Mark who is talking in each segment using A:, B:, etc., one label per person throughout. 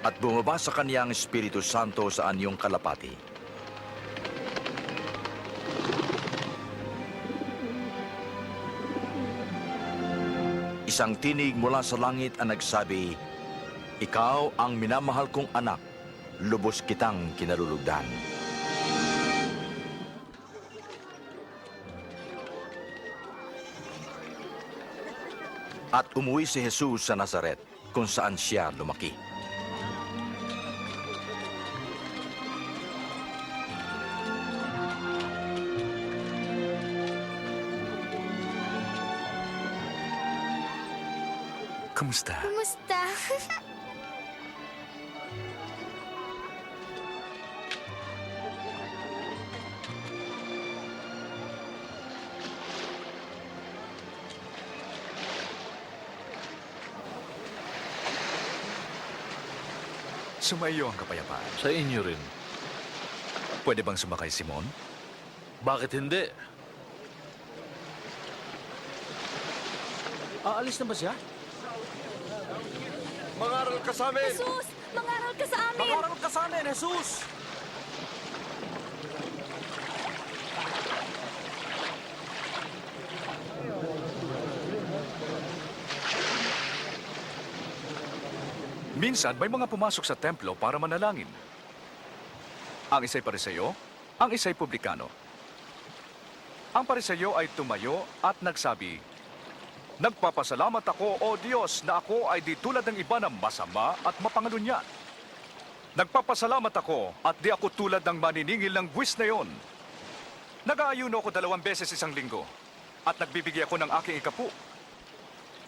A: At bumaba sa kanya ang Espiritu Santo sa anyong kalapati. Isang tinig mula sa langit ang nagsabi, "Ikaw ang minamahal kong anak, lubos kitang kinalulugdan." At umuwi si Jesus sa Nazaret, kung saan siya lumaki.
B: Kumusta?
C: Kumusta?
B: Sumaiyo ang kapayapaan.
D: Sa inyo rin.
B: Pwede bang sumakay, Simon?
D: Bakit hindi?
E: Aalis na ba siya?
B: Mangaral ka sa amin!
C: Jesus! Mangaral ka sa amin!
E: Mangaral ka sa amin, Jesus!
B: Minsan, may mga pumasok sa templo para manalangin. Ang isa'y pariseyo, ang isa'y publikano. Ang pariseyo ay tumayo at nagsabi, "Nagpapasalamat ako, O Diyos, na ako ay di tulad ng iba na masama at mapangalunyan. Nagpapasalamat ako at di ako tulad ng maniningil ng buwis na yon. Nag-aayuno ako 2 beses isang linggo at nagbibigay ako ng aking ikapu.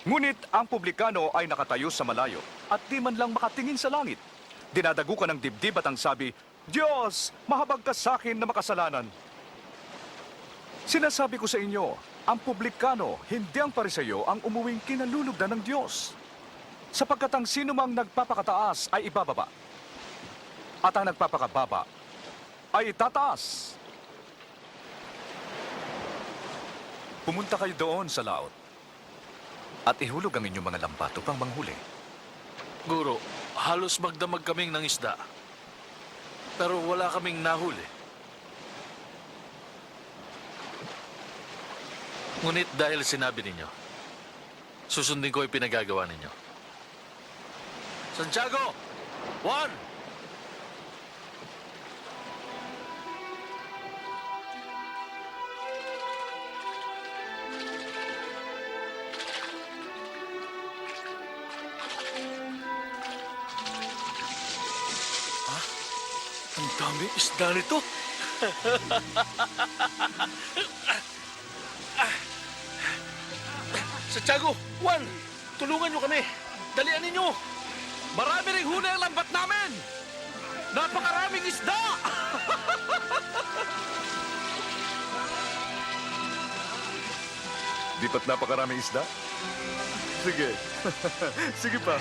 B: Ngunit ang publikano ay nakatayo sa malayo at di man lang makatingin sa langit. Dinadagukan ng dibdib at ang sabi, 'Diyos, mahabag ka sa akin na makasalanan.' Sinasabi ko sa inyo, ang publikano, hindi ang pariseyo, ang umuwing kinalulugdan ng Diyos. Sapagkat ang sino mang nagpapakataas ay ibababa, at ang nagpapakababa ay itataas. Pumunta kayo doon sa laot at ihulog ang inyong mga lambat upang manghuli.
D: Guro, halos magdamag kaming ng isda. Pero wala kaming nahuli. Ngunit dahil sinabi ninyo, susundin ko yung pinagagawa ninyo. Santiago! Juan! Ang daming isda nito. Santiago, Juan, tulungan nyo kami. Dalian ninyo. Marami ring huli ang lambat namin. Napakaraming isda.
B: Di ba't napakaraming isda? Sige. Sige pa.